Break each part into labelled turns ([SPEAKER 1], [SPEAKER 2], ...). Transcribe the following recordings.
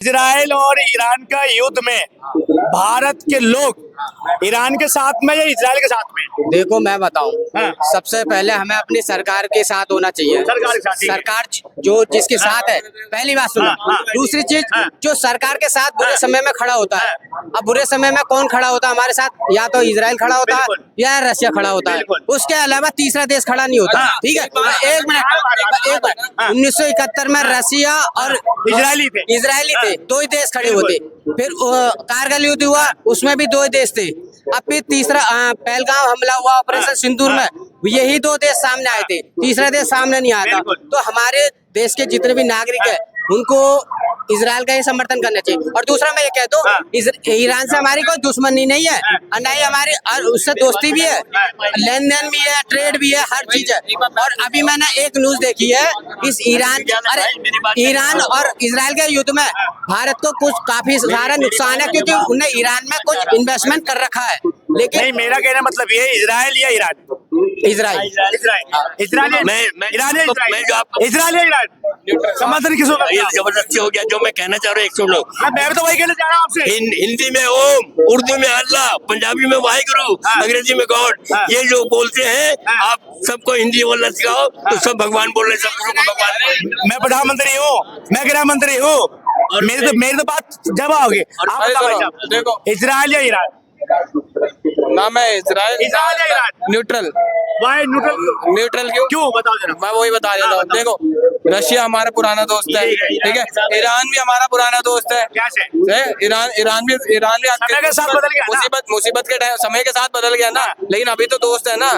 [SPEAKER 1] Israel और Iran का युद्ध में भारत के लोग ईरान के साथ में या इजराइल के साथ में?
[SPEAKER 2] देखो मैं बताऊं,
[SPEAKER 1] हाँ।
[SPEAKER 2] सबसे पहले हमें अपनी सरकार के साथ होना चाहिए।
[SPEAKER 1] सरकार के साथ, ठीक है।
[SPEAKER 2] सरकार जो जिसके साथ है, पहली बात सुनो।
[SPEAKER 1] हाँ।
[SPEAKER 2] दूसरी चीज,
[SPEAKER 1] हाँ।
[SPEAKER 2] जो सरकार के साथ बुरे समय में खड़ा होता है। अब बुरे समय में कौन खड़ा होता है हमारे साथ? या तो इजराइल खड़ा होता है
[SPEAKER 1] बिल्कुल।
[SPEAKER 2] या रशिया खड़ा होता है।
[SPEAKER 1] बिल्कुल।
[SPEAKER 2] उसके अलावा तीसरा देश खड़ा नहीं होता।
[SPEAKER 1] हाँ।
[SPEAKER 2] ठीक है, एक मिनट।
[SPEAKER 1] हाँ।
[SPEAKER 2] 1971 में रशिया और
[SPEAKER 1] इजरायली थे।
[SPEAKER 2] दो ही देश खड़े
[SPEAKER 1] बिल्कुल।
[SPEAKER 2] होते। फिर कारगिल युद्ध हुआ, उसमें भी दो ही देश थे। अब फिर तीसरा पहलगाम हमला हुआ ऑपरेशन सिंदूर में, यही दो देश सामने आए थे, तीसरा देश सामने नहीं आता।
[SPEAKER 1] बिल्कुल।
[SPEAKER 2] तो हमारे देश के जितने भी नागरिक है उनको इजराइल का ही समर्थन करना चाहिए। और दूसरा मैं ये कह दूं, ईरान से हमारी कोई दुश्मनी नहीं है और ना ही हमारी, और उससे दोस्ती भी है, लेन देन भी है, ट्रेड भी है, हर चीज है। और अभी मैंने एक न्यूज देखी है, इस ईरान और इजराइल के युद्ध में भारत को कुछ काफी सारा नुकसान है, क्योंकि उन्हें ईरान में कुछ इन्वेस्टमेंट कर रखा है। लेकिन
[SPEAKER 1] नहीं, मेरा कहना मतलब ये है, इजराइल या ईरान?
[SPEAKER 2] इजराइल
[SPEAKER 1] समर्थन किसको करता है?
[SPEAKER 3] ये जबरदस्ती हो गया। जो मैं कहना चाह रहा हूँ, एक सुन लो।
[SPEAKER 1] मैं तो वही कहना चाह रहा हूँ आपसे।
[SPEAKER 3] हिंदी में ओम, उर्दू में अल्लाह, पंजाबी में वाहिगुरु, अंग्रेजी में गॉड। ये जो बोलते हैं, आप सबको हिंदी बोलना सिखाओ तो सब भगवान बोल रहे, सब गुरु को भगवान बोल रहे।
[SPEAKER 1] मैं प्रधानमंत्री हूँ, मैं गृह मंत्री हूँ, मेरी तो बात जब आओगे। आप बताओ भाई साहब,
[SPEAKER 4] देखो,
[SPEAKER 1] इजराइल या ईरान?
[SPEAKER 4] नाम है इजराइल
[SPEAKER 1] या ईरान?
[SPEAKER 4] न्यूट्रल।
[SPEAKER 1] वाई
[SPEAKER 4] न्यूट्रल
[SPEAKER 1] क्यों बताओ जरा।
[SPEAKER 4] मैं वही बता देता हूँ। देखो, रशिया हमारा पुराना दोस्त है, ठीक है। ईरान भी हमारा पुराना दोस्त है।
[SPEAKER 1] कैसे?
[SPEAKER 4] ईरान भी
[SPEAKER 1] समय के साथ बदल गया ना।
[SPEAKER 4] मुसीबत के टाइम समय के साथ बदल गया ना, लेकिन अभी तो दोस्त है ना।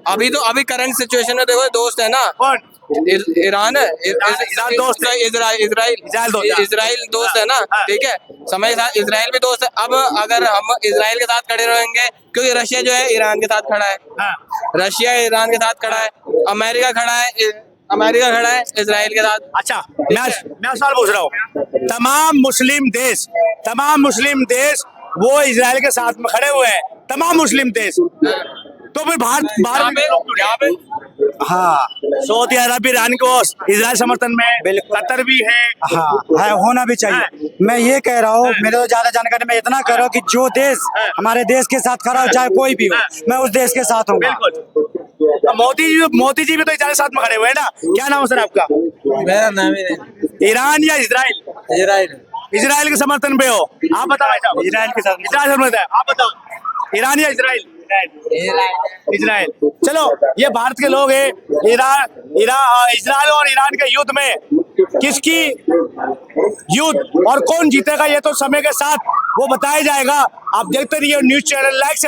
[SPEAKER 4] अभी करंट सिचुएशन में देखो, दोस्त है ना।
[SPEAKER 1] कौन?
[SPEAKER 4] ईरान है,
[SPEAKER 1] दोस्त है।
[SPEAKER 4] इजराइल दोस्त है ना, ठीक है। समय के साथ इजराइल भी दोस्त है। अब अगर हम इजराइल के साथ खड़े रहेंगे, क्योंकि रशिया जो है ईरान के साथ खड़ा है, रशिया ईरान के साथ खड़ा है, अमेरिका खड़ा है इजराइल के साथ।
[SPEAKER 1] अच्छा, मैं सवाल पूछ रहा हूँ। तमाम मुस्लिम देश वो इजराइल के साथ में खड़े हुए हैं, तमाम मुस्लिम देश। तो फिर भारत हाँ, सऊदी अरब ईरान को इजराइल समर्थन में, कतर भी है।
[SPEAKER 5] हाँ है, होना भी चाहिए। मैं ये कह रहा हूँ, मेरे तो ज्यादा जानकारी में इतना कह रहा हूँ कि जो देश हमारे देश के साथ खड़ा हो, चाहे कोई भी हो, मैं उस देश के साथ हूँ।
[SPEAKER 1] बिल्कुल। मोदी जी भी तो इजराइल के साथ में खड़े हुए हैं ना। क्या नाम है सर आपका?
[SPEAKER 4] मेरा नाम ही नहीं।
[SPEAKER 1] ईरान या इजराइल? इजराइल के समर्थन पे हो आप? बताओ।
[SPEAKER 5] इजराइल के साथ।
[SPEAKER 1] इजराइल समर्थन है, आप बताओ। ईरान या इजराइल? इजराइल। चलो, ये भारत के लोग हैं। इजराइल और ईरान के युद्ध में किसकी युद्ध और कौन जीतेगा, ये तो समय के साथ वो बताया जाएगा। आप देखते रहिए न्यूज़ चैनल, लाइक